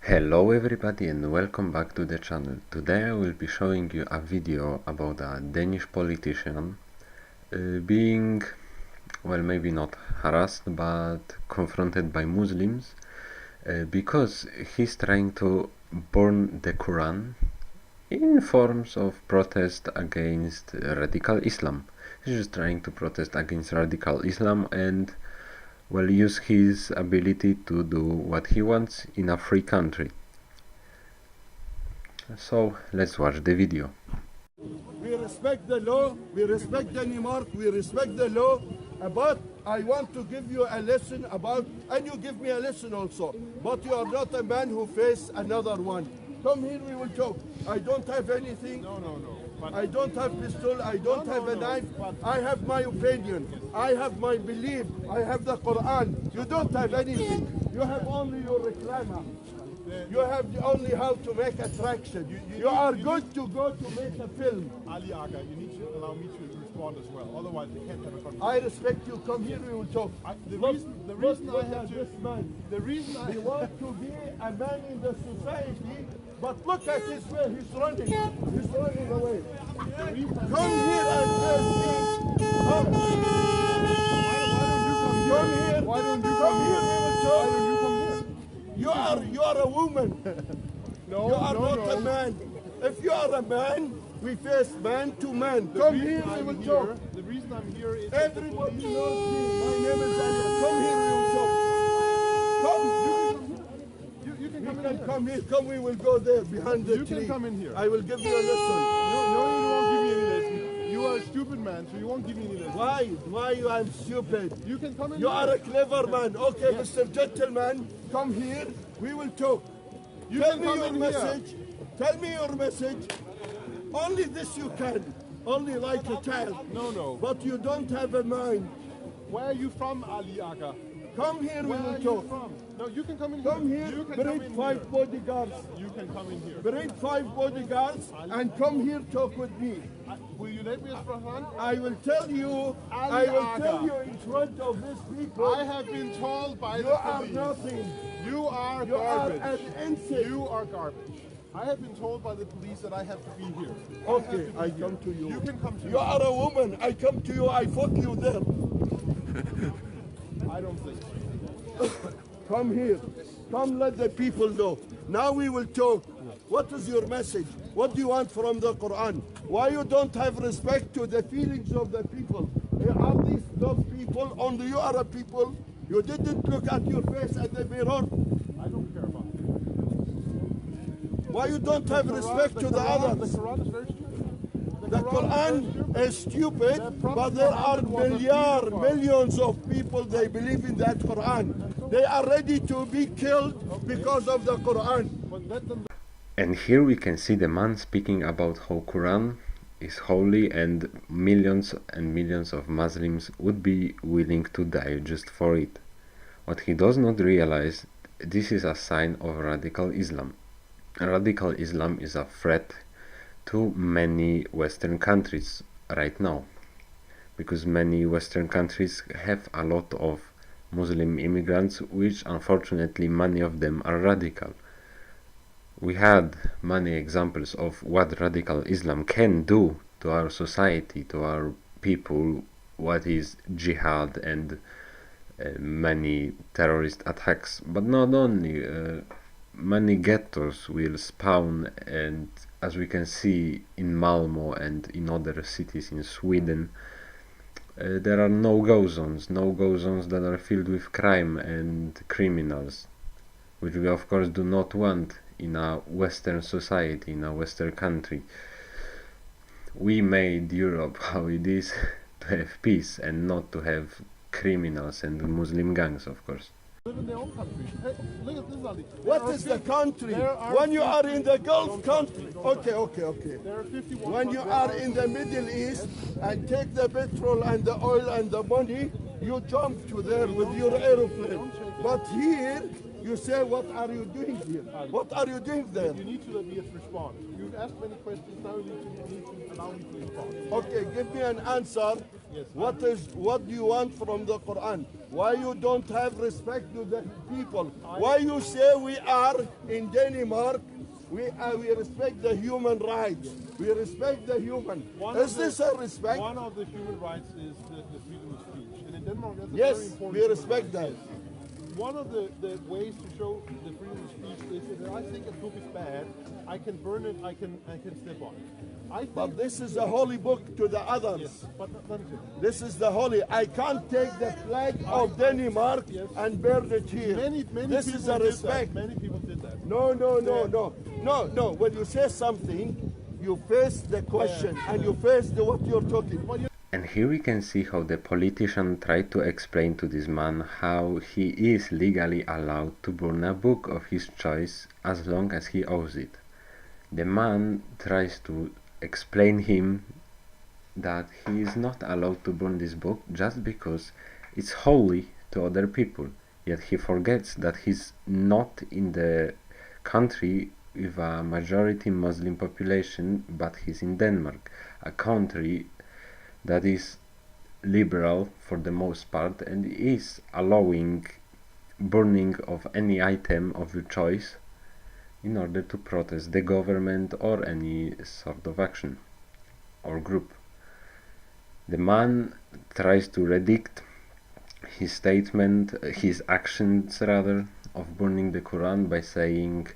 Hello everybody and welcome back to the channel. Today I will be showing you a video about a Danish politician being, well, maybe not harassed but confronted by Muslims because he's trying to burn the Quran in forms of protest against radical Islam. He's just trying to protest against radical Islam and use his ability to do what he wants in a free country. So let's watch the video. We respect the law, we respect Denmark, we respect the law, but I want to give you a lesson about, and you give me a lesson also, but you are not a man who face another one. Come here, we will talk. I don't have anything. No. I don't have pistol, I don't have a knife. I have my opinion, I have my belief, I have the Quran. You don't have anything. You have only your reclama. You have only how to make attraction. You are good to go to make a film. Ali Aga, you need to allow me to respond as well. Otherwise, we can't have a conversation. I respect you. Come here, we will talk. The reason I have to. This man. The reason I He wants to be a man in the society, but look at his way. He's running. He's running away. Come here and tell me. Come here. Why don't you Come here, we will talk. Why don't you come here? You are a woman. No, You are not a man. If you are a man, we face man to man. Come here, we will talk. The reason I'm here is Everybody knows me. My name is Ali. Come here, we will talk. Come. You can come You in can here. come here. Come, we will go there behind the You tree. can come in here. I will give you a lesson. No, you won't give me any lesson. You are a stupid man, so you won't give me any lesson. Why? Why you are stupid? You can come in You here. are a clever man. Okay, Mr. Gentleman, come here. We will talk. Tell can me come your in here. message. Tell me your message. Only this you can. Only like a child. No. But you don't have a mind. Where are you from, Ali Aga? Come here, we Where will are you talk. from? No, you can come in here. Come here, You can come bring in 5 here. bodyguards. You can come in here. Bring 5 bodyguards and come here talk with me. Will you let me as front? I will tell you, Ali I will Aga. tell you in front of these people, I have been told by you the are police. nothing. You are You are garbage. an insect. You are garbage. I have been told by the police that I have to be here. Okay, I come to you. You can come to You me. are a woman. I come to you. I fuck you there. I don't think so. Come here. Come let the people know. Now we will talk. What is your message? What do you want from the Quran? Why you don't have respect to the feelings of the people? Are these those people? Only you are a people. You didn't look at your face at the mirror. I don't care about that. Why you don't have respect to the others? The Quran is very stupid. The Quran is stupid, but there are millions of people, they believe in that Quran. They are ready to be killed because of the Quran. But let them. And here we can see the man speaking about how Quran is holy and millions of Muslims would be willing to die just for it. What he does not realize, this is a sign of radical Islam. Radical Islam is a threat to many Western countries right now, because many Western countries have a lot of Muslim immigrants, which unfortunately many of them are radical. We had many examples of what radical Islam can do to our society, to our people, what is jihad and many terrorist attacks. But not only, many ghettos will spawn, and as we can see in Malmo and in other cities in Sweden, there are no-go zones that are filled with crime and criminals, which we of course do not want in a Western society, in a Western country. We made Europe how it is to have peace and not to have criminals and Muslim gangs, of course. Live in their own country. Hey, look at this, Ali. What is the country? there are When you are in the 50 Gulf country. Okay. There are 51. When you are in the Middle East and take the petrol and the oil and the money, you jump to there with your aeroplane. But here, You say, what are you doing here? What are you doing there? You need to let me respond. You've asked many questions, now you need to allow me to respond. Okay, give me an answer. Yes. What do you want from the Quran? Why you don't have respect to the people? Why you say we are in Denmark? We respect the human rights. We respect the human. Is this a respect? One of the human rights is the freedom of speech. And in Denmark, that's a Yes, very important we respect human that. right. Yes. One of the ways to show the freedom of speech is that if I think a book is bad, I can burn it, I can step on it. I think But this is a holy book to the others. yes, but let me finish. This is the holy. I can't take the flag of Denmark and burn it here. Many This people is a did respect. that. Many people did that. No. When you say something, you face the question and you face what you're talking. And here we can see how the politician tried to explain to this man how he is legally allowed to burn a book of his choice as long as he owns it. The man tries to explain him that he is not allowed to burn this book just because it's holy to other people, yet he forgets that he's not in the country with a majority Muslim population, but he's in Denmark, a country that is liberal for the most part and is allowing burning of any item of your choice in order to protest the government or any sort of action or group. The man tries to redact his statement, his actions rather, of burning the Quran by saying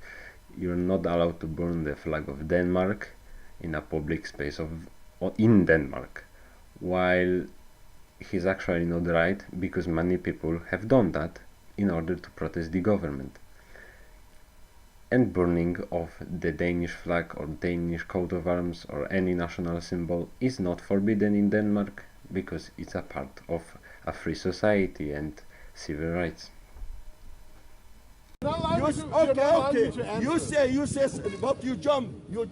you're not allowed to burn the flag of Denmark in a public space in Denmark, while he's actually not right, because many people have done that in order to protest the government. And burning of the Danish flag or Danish coat of arms or any national symbol is not forbidden in Denmark because it's a part of a free society and civil rights. Okay. You say, but you jump. You're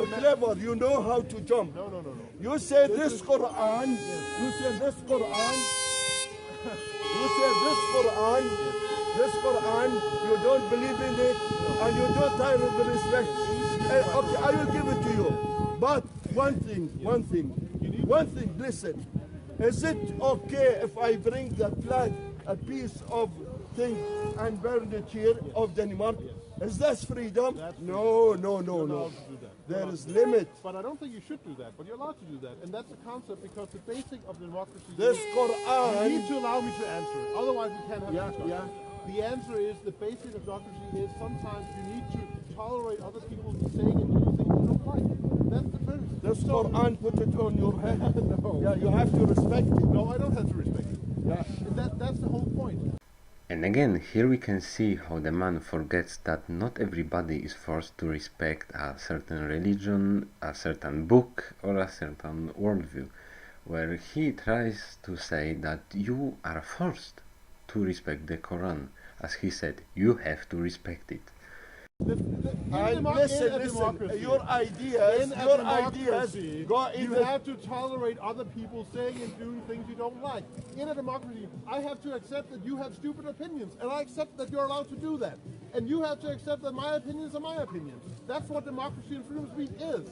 clever. You know how to jump. No. You say this Quran. This Quran, you don't believe in it, and you don't have the respect. Okay, I will give it to you. But one thing, listen. Is it okay if I bring the flag, a piece of thing, and burn it here of Denmark? Is that freedom? No. There is limit. But I don't think you should do that. But you're allowed to do that, and that's the concept because the basic of democracy. This You Quran. need to allow me to answer. Otherwise, we can't have discussion. Yeah. The answer is the basic of democracy is sometimes you need to tolerate other people saying and doing things you don't like. That's the premise. This Quran, put it on your head. No. Yeah, you have to respect it. No, I don't have to respect it. Yeah. That's the whole point. And again, here we can see how the man forgets that not everybody is forced to respect a certain religion, a certain book, or a certain worldview, where he tries to say that you are forced to respect the Quran. As he said, you have to respect it. Listen, your ideas go in you have to tolerate other people saying and doing things you don't like. In a democracy, I have to accept that you have stupid opinions, and I accept that you're allowed to do that. And you have to accept that my opinions are my opinions. That's what democracy and freedom of speech is.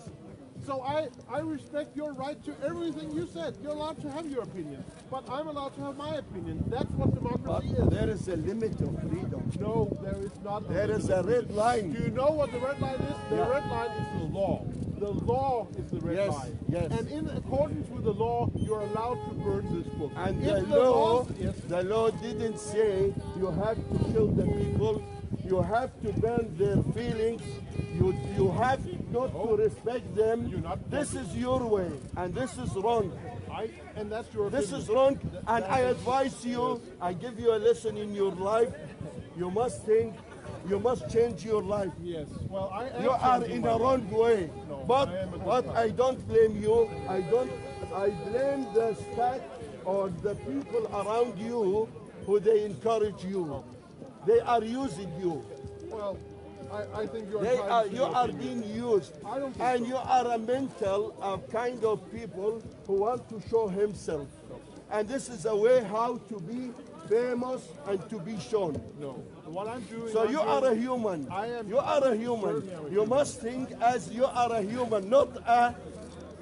So I respect your right to everything you said. You're allowed to have your opinion, but I'm allowed to have my opinion. That's what democracy is. There is a limit of freedom. No, there is not. There is a red line. Do you know what the red line is? The red line is the law. The law is the red line. Yes. And in accordance with the law, you're allowed to burn this book. And If the law didn't say you have to kill the people. You have to burn their feelings. You have not to respect them. This is your way, and this is wrong. And that's your This opinion. is wrong, and I advise you. I give you a lesson in your life. You must think. You must change your life. Yes. Well, You are in a wrong way. But I don't blame you. I blame the state or the people around you who they encourage you. They are using you. Well, I think you're You are being used. I don't think And so. you are a mental kind of people who want to show himself. And this is a way how to be famous and to be shown. No. What I'm doing. So I'm you doing, are a human. I am. You are a human. Certainly I'm a You human. must think as you are a human, not a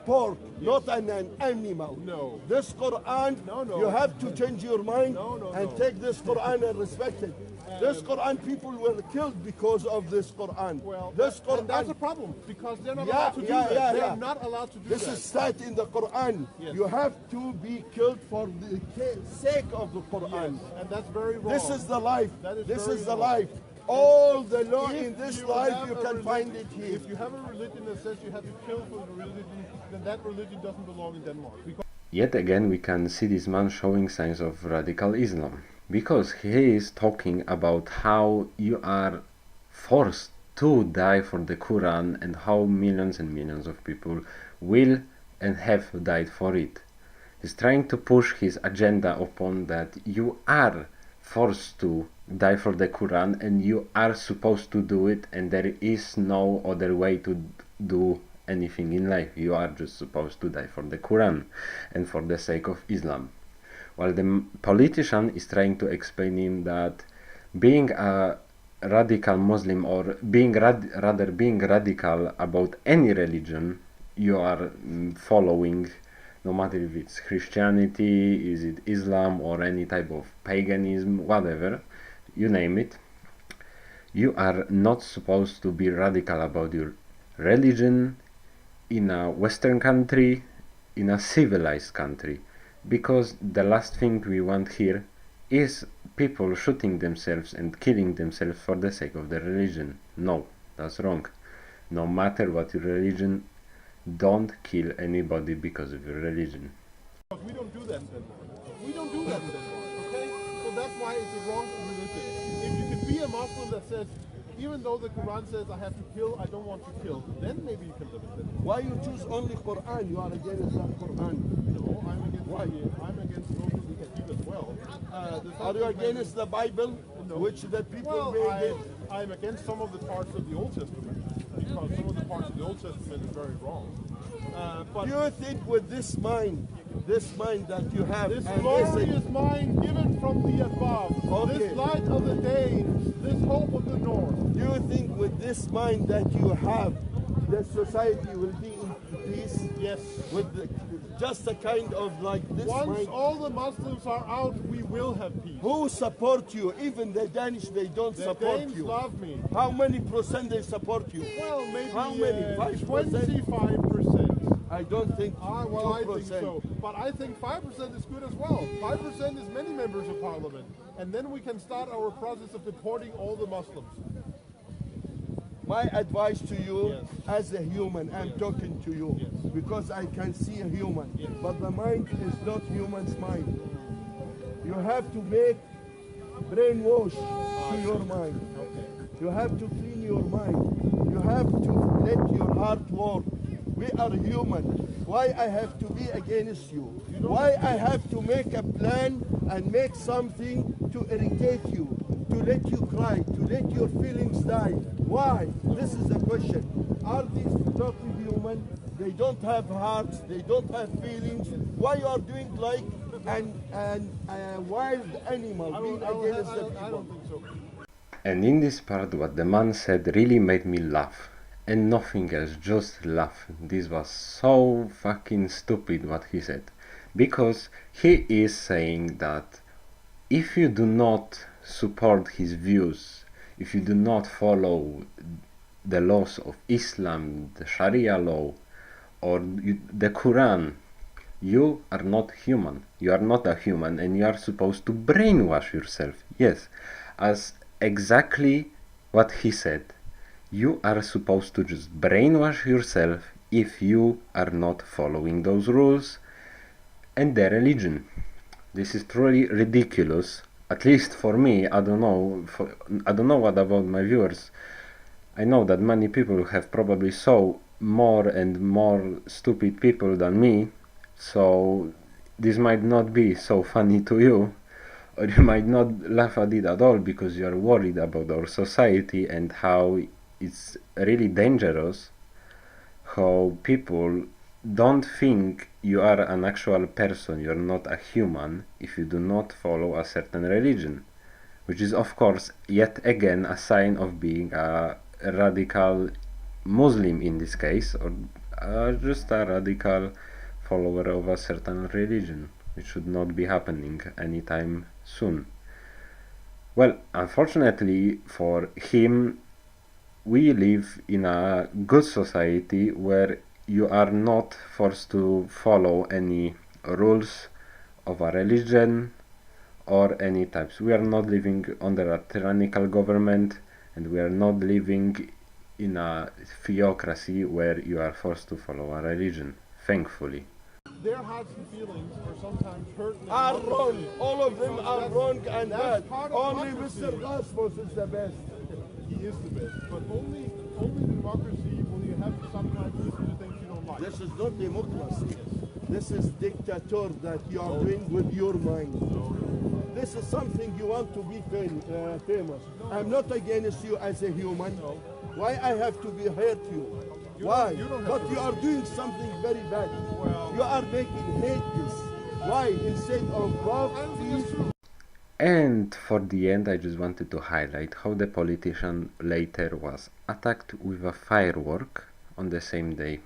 pork, not an animal. No. This Quran, No. you have to change your mind No, and take this Quran and respect it. This Quran, people were killed because of this Quran. Well, this and that's a Quran, problem because they're not Yeah, allowed to do yeah, that. yeah, They're yeah. not allowed to do this that. is stat in the Quran. Yes. You have to be killed for the sake of the Quran. Yes, and that's very wrong. This is the life. That is This very is the wrong. life. All the law If in this you life, have you a can find it religion- here. If you have a religion that says you have to kill for the religion, then that religion doesn't belong in Denmark. Because Yet again, we can see this man showing signs of radical Islam, because he is talking about how you are forced to die for the Quran and how millions and millions of people will and have died for it. He's trying to push his agenda upon that you are forced to die for the Quran and you are supposed to do it, and there is no other way to do anything in life. You are just supposed to die for the Quran and for the sake of Islam. While the politician is trying to explain him that being a radical Muslim, or being rather being radical about any religion you are following, no matter if it's Christianity, is it Islam, or any type of paganism, whatever, you name it, you are not supposed to be radical about your religion in a Western country, in a civilized country, because the last thing we want here is people shooting themselves and killing themselves for the sake of their religion. No, that's wrong. No matter what your religion, don't kill anybody because of your religion. we don't do that in Denmark. We don't do that in Denmark, okay? So that's why it's a wrong religion. If you can be a Muslim that says, even though the Quran says I have to kill, I don't want to kill, then maybe you can live in Denmark. Why you choose only Quran? You are against the Quran. No, I'm against Muslim Hadith as well. Are you against the Bible, which the people made it? I'm against some of the parts of the Old Testament because some of the parts of the Old Testament is very wrong. But Do you think with this mind that you have, this and glorious mind given from the above, Okay. this light of the Danes, this hope of the North, do you think with this mind that you have, the society will be in peace? yes. With just a kind of like this Once mind. all the Muslims are out, we will have peace. Who support you? Even the Danish, they don't The support Danes you. love me. How many percent they support you? Well, maybe How many? 5%? 25%. I don't think Well, I think 2%. so. But I think 5% is good as well. 5% is many members of parliament. And then we can start our process of deporting all the Muslims. My advice to you, Yes. as a human, I'm talking to you, Yes. because I can see a human, Yes. but the mind is not human's mind. You have to make brainwash to your mind. Okay. You have to clean your mind. You have to let your heart work. We are human. Why I have to be against you? Why I have to make a plan and make something to irritate you, to let you cry, to let your feelings die? Why? This is the question. Are these not human? They don't have hearts. They don't have feelings. Why you are doing like a wild animal being against the I people? don't think so. And in this part, what the man said really made me laugh. And nothing else, just laugh. This was so fucking stupid what he said. Because he is saying that if you do not support his views, if you do not follow the laws of Islam, the Sharia law, or the Quran, you are not human. You are not a human, and you are supposed to brainwash yourself. Yes, as exactly what he said. You are supposed to just brainwash yourself if you are not following those rules and their religion. This is truly ridiculous. At least for me, I don't know. I don't know what about my viewers. I know that many people have probably saw more and more stupid people than me, so this might not be so funny to you, or you might not laugh at it at all because you are worried about our society and how it's really dangerous how people don't think you are an actual person, you're not a human, if you do not follow a certain religion, which is of course yet again a sign of being a radical Muslim in this case, or just a radical follower of a certain religion, which should not be happening anytime soon. Well, unfortunately for him, we live in a good society where you are not forced to follow any rules of a religion or any types. We are not living under a tyrannical government, and we are not living in a theocracy where you are forced to follow a religion, thankfully. Their hearts and feelings are sometimes hurt. Are wrong. All of them are wrong and bad. Only democracy. Mr. Rasmus is the best. He is the best, but only democracy will you have to sometimes listen to things you don't like. This is not democracy. This is dictator that you are doing with your mind. This is something you want to be famous. I'm not against you as a human. Why I have to be hurt you? Why? But you are doing something very bad. You are making hate this. Why? Instead of love, peace. And for the end, I just wanted to highlight how the politician later was attacked with a firework on the same day.